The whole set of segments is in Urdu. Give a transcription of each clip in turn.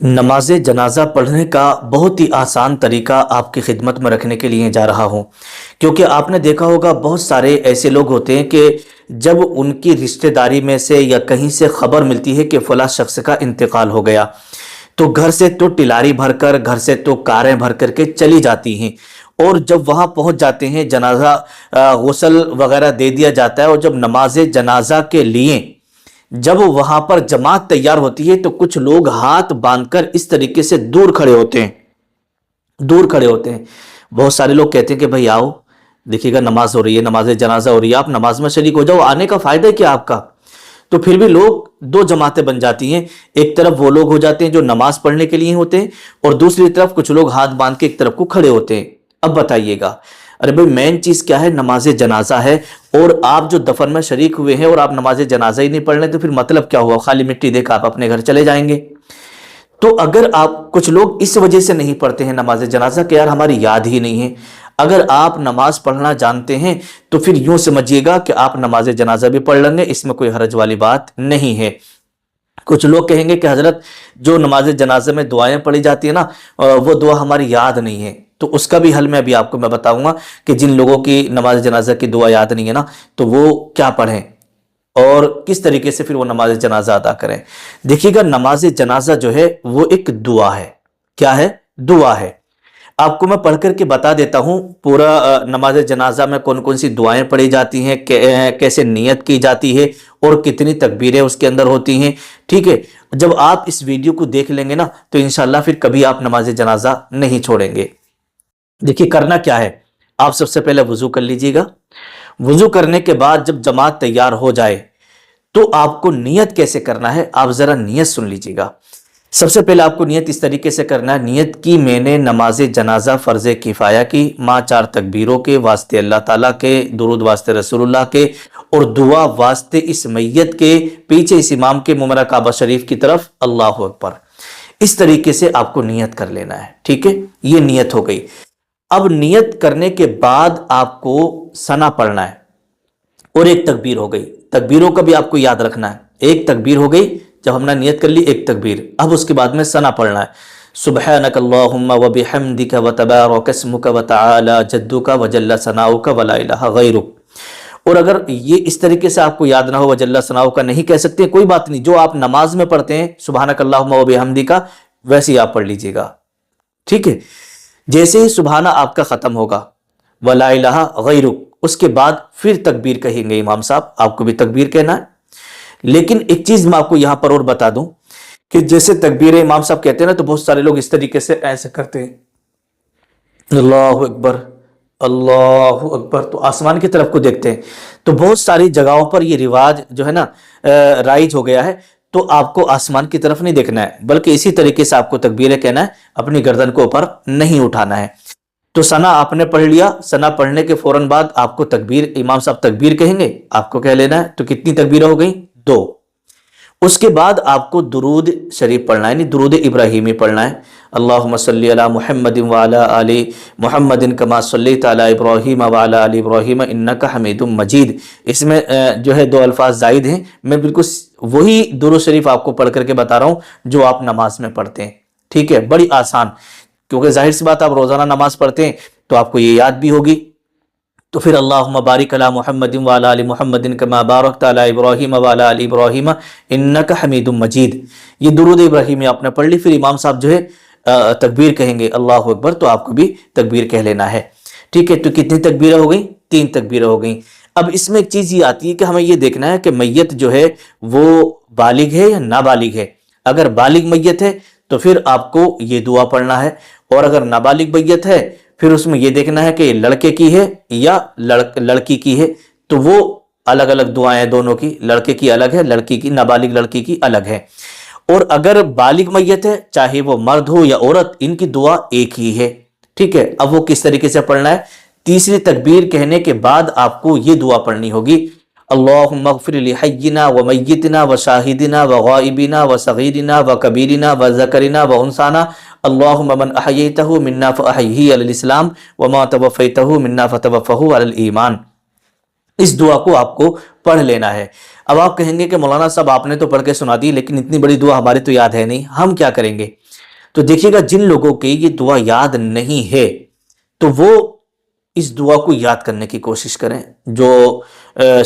نماز جنازہ پڑھنے کا بہت ہی آسان طریقہ آپ کی خدمت میں رکھنے کے لیے جا رہا ہوں، کیونکہ آپ نے دیکھا ہوگا بہت سارے ایسے لوگ ہوتے ہیں کہ جب ان کی رشتہ داری میں سے یا کہیں سے خبر ملتی ہے کہ فلاں شخص کا انتقال ہو گیا، تو گھر سے تو ٹلاری بھر کر، گھر سے تو کاریں بھر کر کے چلی جاتی ہیں، اور جب وہاں پہنچ جاتے ہیں جنازہ غسل وغیرہ دے دیا جاتا ہے، اور جب نماز جنازہ کے لیے جب وہاں پر جماعت تیار ہوتی ہے تو کچھ لوگ ہاتھ باندھ کر اس طریقے سے دور کھڑے ہوتے ہیں، دور کھڑے ہوتے ہیں۔ بہت سارے لوگ کہتے ہیں کہ بھائی آؤ، دیکھیے گا نماز ہو رہی ہے، نماز جنازہ ہو رہی ہے، آپ نماز میں شریک ہو جاؤ، آنے کا فائدہ ہے کیا آپ کا؟ تو پھر بھی لوگ دو جماعتیں بن جاتی ہیں، ایک طرف وہ لوگ ہو جاتے ہیں جو نماز پڑھنے کے لیے ہوتے ہیں، اور دوسری طرف کچھ لوگ ہاتھ باندھ کے ایک طرف کو کھڑے ہوتے ہیں۔ اب بتائیے گا، ارے بھائی مین چیز کیا ہے؟ نماز جنازہ ہے، اور آپ جو دفن میں شریک ہوئے ہیں اور آپ نماز جنازہ ہی نہیں پڑھ لیں تو پھر مطلب کیا ہوا؟ خالی مٹی دے کے آپ اپنے گھر چلے جائیں گے۔ تو اگر آپ، کچھ لوگ اس وجہ سے نہیں پڑھتے ہیں نماز جنازہ کہ یار ہماری یاد ہی نہیں ہے۔ اگر آپ نماز پڑھنا جانتے ہیں تو پھر یوں سمجھیے گا کہ آپ نماز جنازہ بھی پڑھ لیں گے، اس میں کوئی حرج والی بات نہیں ہے۔ کچھ لوگ کہیں گے کہ حضرت جو نماز جنازہ میں دعائیں پڑھی جاتی ہیں نا، وہ دعا ہماری یاد نہیں ہے، تو اس کا بھی حل میں ابھی آپ کو میں بتاؤں گا کہ جن لوگوں کی نماز جنازہ کی دعا یاد نہیں ہے نا، تو وہ کیا پڑھیں اور کس طریقے سے پھر وہ نماز جنازہ ادا کریں۔ دیکھیے گا، نماز جنازہ جو ہے وہ ایک دعا ہے۔ کیا ہے؟ دعا ہے۔ آپ کو میں پڑھ کر کے بتا دیتا ہوں پورا نماز جنازہ میں کون کون سی دعائیں پڑھی جاتی ہیں، کیسے نیت کی جاتی ہے، اور کتنی تکبیریں اس کے اندر ہوتی ہیں۔ ٹھیک ہے، جب آپ اس ویڈیو کو دیکھ لیں گے نا تو انشاءاللہ پھر کبھی آپ نماز جنازہ نہیں چھوڑیں گے۔ دیکھیے کرنا کیا ہے، آپ سب سے پہلے وضو کر لیجیے گا۔ وضو کرنے کے بعد جب جماعت تیار ہو جائے تو آپ کو نیت کیسے کرنا ہے، آپ ذرا نیت سن لیجیے گا۔ سب سے پہلے آپ کو نیت اس طریقے سے کرنا ہے، نیت کی میں نے نماز جنازہ فرض کفایہ کی، ماں چار تکبیروں کے، واسطے اللہ تعالیٰ کے، درود واسطے رسول اللہ کے، اور دعا واسطے اس میت کے، پیچھے اس امام کے ممرہ کعبہ شریف کی طرف، اللہ اکبر۔ اس طریقے سے آپ کو نیت کر لینا ہے۔ ٹھیک ہے، یہ نیت ہو گئی۔ اب نیت کرنے کے بعد آپ کو ثنا پڑھنا ہے، اور ایک تکبیر ہو گئی۔ تکبیروں کا بھی آپ کو یاد رکھنا ہے، ایک تکبیر ہو گئی جب ہم نے نیت کر لی، ایک تکبیر۔ اب اس کے بعد میں ثنا پڑھنا ہے، سبحانک اللہم وبحمدک وتبارک اسمک وتعالی جدک وجل ثناؤک ولا الہ غیرک۔ اور اگر یہ اس طریقے سے آپ کو یاد نہ ہو، وجل ثناؤک نہیں کہہ سکتے، کوئی بات نہیں، جو آپ نماز میں پڑھتے ہیں سبحانک اللہم وبحمدک ویسے ہی آپ پڑھ لیجیے گا۔ ٹھیک ہے، جیسے ہی سبحانہ آپ کا ختم ہوگا، ولا الہ غیرک، اس کے بعد پھر تکبیر کہیں گے امام صاحب، آپ کو بھی تکبیر کہنا ہے۔ لیکن ایک چیز میں آپ کو یہاں پر اور بتا دوں کہ جیسے تکبیر امام صاحب کہتے ہیں نا، تو بہت سارے لوگ اس طریقے سے ایسے کرتے ہیں، اللہ اکبر اللہ اکبر، تو آسمان کی طرف کو دیکھتے ہیں۔ تو بہت ساری جگہوں پر یہ رواج جو ہے نا رائج ہو گیا ہے، تو آپ کو آسمان کی طرف نہیں دیکھنا ہے، بلکہ اسی طریقے سے آپ کو تکبیریں کہنا ہے، اپنی گردن کو اوپر نہیں اٹھانا ہے۔ تو ثنا آپ نے پڑھ لیا، ثنا پڑھنے کے فوراً بعد آپ کو تکبیر، امام صاحب تکبیر کہیں گے، آپ کو کہہ لینا ہے۔ تو کتنی تکبیریں ہو گئیں؟ دو۔ اس کے بعد آپ کو درود شریف پڑھنا ہے، یعنی درود ابراہیمی پڑھنا ہے، اللہم صلی علی محمد وعلی آل محمد کما صلیت علی ابراہیم وعلی آل ابراہیم انک حمید مجید۔ اس میں جو ہے دو الفاظ زائد ہیں، میں بالکل وہی درود شریف آپ کو پڑھ کر کے بتا رہا ہوں جو آپ نماز میں پڑھتے ہیں۔ ٹھیک ہے، بڑی آسان، کیونکہ ظاہر سی بات آپ روزانہ نماز پڑھتے ہیں تو آپ کو یہ یاد بھی ہوگی۔ تو پھر اللہم بارک علی محمد وعلی آل محمد کما بارکت علی ابراہیم وعلی آل ابراہیم انک حمید مجید، یہ درود ابراہیمی آپ نے پڑھ لی۔ پھر امام صاحب جو ہے تکبیر کہیں گے اللہ اکبر، تو آپ کو بھی تکبیر کہہ لینا ہے۔ ٹھیک ہے، تو کتنی تکبیریں ہو گئیں؟ تین تکبیریں ہو گئیں۔ اب اس میں ایک چیز یہ آتی ہے کہ ہمیں یہ دیکھنا ہے کہ میت جو ہے وہ بالغ ہے یا نابالغ ہے۔ اگر بالغ میت ہے تو پھر آپ کو یہ دعا پڑھنا ہے، اور اگر نابالغ میت ہے پھر اس میں یہ دیکھنا ہے کہ یہ لڑکے کی ہے یا لڑکی کی ہے، تو وہ الگ الگ دعائیں دونوں کی، لڑکے کی الگ ہے، لڑکی کی، نابالغ لڑکی کی الگ ہے۔ اور اگر بالغ میت ہے، چاہے وہ مرد ہو یا عورت، ان کی دعا ایک ہی ہے۔ ٹھیک ہے، اب وہ کس طریقے سے پڑھنا ہے؟ تیسری تکبیر کہنے کے بعد آپ کو یہ دعا پڑھنی ہوگی، اللہم اغفر لحینا ومیتنا وشاہدنا وغائبنا وصغیرنا وکبیرنا وذکرنا وانثانا، اللہم من احییتہ منا فاحیہ علی الاسلام وما توفیتہ منا فتوفہ علی الایمان۔ اس دعا کو آپ کو پڑھ لینا ہے۔ اب آپ کہیں گے کہ مولانا صاحب آپ نے تو پڑھ کے سنا دی، لیکن اتنی بڑی دعا ہمارے تو یاد ہے نہیں، ہم کیا کریں گے؟ تو دیکھیے گا، جن لوگوں کی یہ دعا یاد نہیں ہے تو وہ اس دعا کو یاد کرنے کی کوشش کریں۔ جو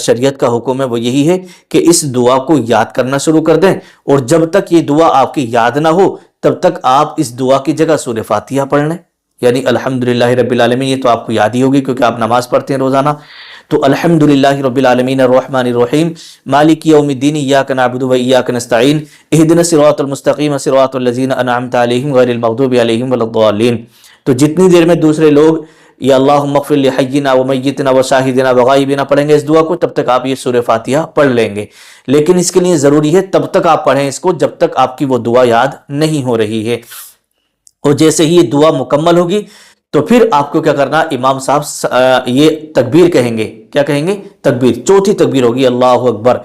شریعت کا حکم ہے وہ یہی ہے کہ اس دعا کو یاد کرنا شروع کر دیں، اور جب تک یہ دعا آپ کی یاد نہ ہو تب تک آپ اس دعا کی جگہ سورہ فاتحہ پڑھ لیں، یعنی الحمدللہ رب العالمین، یہ تو آپ کو یاد ہی ہوگی کیونکہ آپ نماز پڑھتے ہیں روزانہ۔ تو الحمدللہ رب العالمین الرحمن الرحیم مالک یوم الدین ایاک نعبد و ایاک نستعین اہدنا الصراط المستقیم صراط الذین انعمت علیہم غیر المغضوب علیہم ولا الضالین۔ تو جتنی دیر میں دوسرے لوگ یا اللہم اغفر لحینا و میتنا و شاہدنا و غائبنا پڑھیں گے اس دعا کو، تب تک آپ یہ سورہ فاتحہ پڑھ لیں گے۔ لیکن اس کے لیے ضروری ہے تب تک آپ پڑھیں اس کو جب تک آپ کی وہ دعا یاد نہیں ہو رہی ہے، اور جیسے ہی یہ دعا مکمل ہوگی تو پھر آپ کو کیا کرنا، امام صاحب یہ تکبیر کہیں گے۔ کیا کہیں گے؟ تکبیر، چوتھی تکبیر ہوگی، اللہ اکبر۔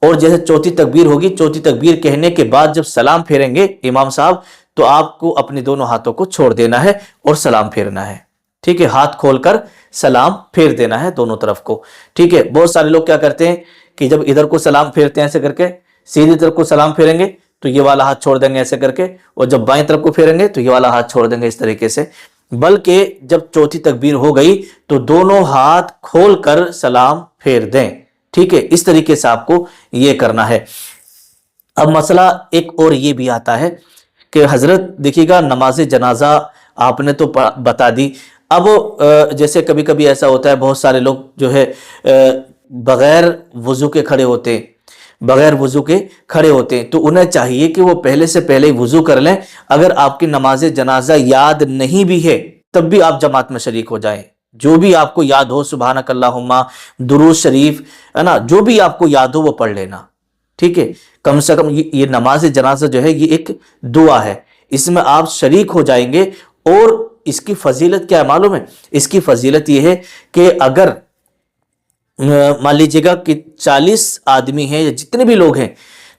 اور جیسے چوتھی تکبیر ہوگی، چوتھی تکبیر کہنے کے بعد جب سلام پھیریں گے امام صاحب، تو آپ کو اپنے دونوں ہاتھوں کو چھوڑ دینا ہے اور سلام پھیرنا ہے۔ ٹھیک ہے، ہاتھ کھول کر سلام پھیر دینا ہے دونوں طرف کو۔ ٹھیک ہے، بہت سارے لوگ کیا کرتے ہیں کہ جب ادھر کو سلام پھیرتے ہیں ایسے کر کے، سیدھی طرف کو سلام پھیریں گے تو یہ والا ہاتھ چھوڑ دیں گے ایسے کر کے، اور جب بائیں طرف کو پھیریں گے تو یہ والا ہاتھ چھوڑ دیں گے اس طریقے سے۔ بلکہ جب چوتھی تکبیر ہو گئی تو دونوں ہاتھ کھول کر سلام پھیر دیں۔ ٹھیک ہے، اس طریقے سے آپ کو یہ کرنا ہے۔ اب مسئلہ ایک اور یہ بھی آتا ہے کہ حضرت دیکھیے گا، نماز جنازہ آپ نے تو بتا دی، اب جیسے کبھی کبھی ایسا ہوتا ہے بہت سارے لوگ جو ہے بغیر وضو کے کھڑے ہوتے ہیں، بغیر وضو کے کھڑے ہوتے ہیں، تو انہیں چاہیے کہ وہ پہلے سے پہلے وضو کر لیں۔ اگر آپ کی نماز جنازہ یاد نہیں بھی ہے تب بھی آپ جماعت میں شریک ہو جائیں، جو بھی آپ کو یاد ہو، سبحانک اللہم، درود شریف ہے نا، جو بھی آپ کو یاد ہو وہ پڑھ لینا۔ ٹھیک ہے، کم سے کم یہ نماز جنازہ جو ہے یہ ایک دعا ہے، اس میں آپ شریک ہو جائیں گے۔ اور اس کی فضیلت کیا ہے معلوم ہے؟ اس کی فضیلت یہ ہے کہ اگر مان لیجیے گا کہ 40 آدمی ہیں یا جتنے بھی لوگ ہیں،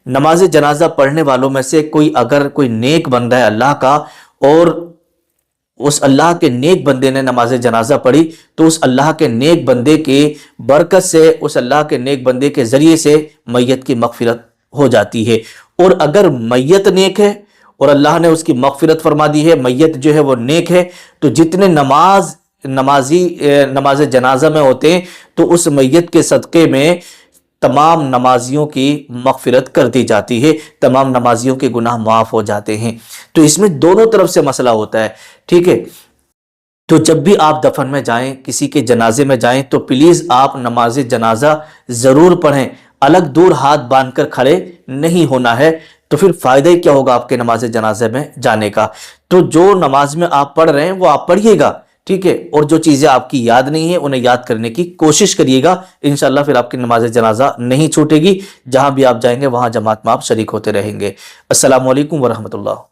نماز جنازہ پڑھنے والوں میں سے اگر کوئی نیک بندہ ہے اللہ کا، اور اس اللہ کے نیک بندے نے نماز جنازہ پڑھی، تو اس اللہ کے نیک بندے کی برکت سے، اس اللہ کے نیک بندے کے ذریعے سے میت کی مغفرت ہو جاتی ہے۔ اور اگر میت نیک ہے اور اللہ نے اس کی مغفرت فرما دی ہے، میت جو ہے وہ نیک ہے، تو جتنے نماز جنازہ میں ہوتے ہیں تو اس میت کے صدقے میں تمام نمازیوں کی مغفرت کر دی جاتی ہے، تمام نمازیوں کے گناہ معاف ہو جاتے ہیں۔ تو اس میں دونوں طرف سے مسئلہ ہوتا ہے۔ ٹھیک ہے، تو جب بھی آپ دفن میں جائیں، کسی کے جنازے میں جائیں، تو پلیز آپ نماز جنازہ ضرور پڑھیں، الگ دور ہاتھ باندھ کر کھڑے نہیں ہونا ہے، تو پھر فائدہ ہی کیا ہوگا آپ کے نماز جنازے میں جانے کا۔ تو جو نماز میں آپ پڑھ رہے ہیں وہ آپ پڑھیے گا، ٹھیک ہے، اور جو چیزیں آپ کی یاد نہیں ہیں انہیں یاد کرنے کی کوشش کریے گا، انشاءاللہ پھر آپ کی نماز جنازہ نہیں چھوٹے گی، جہاں بھی آپ جائیں گے وہاں جماعت میں آپ شریک ہوتے رہیں گے۔ السلام علیکم ورحمۃ اللہ۔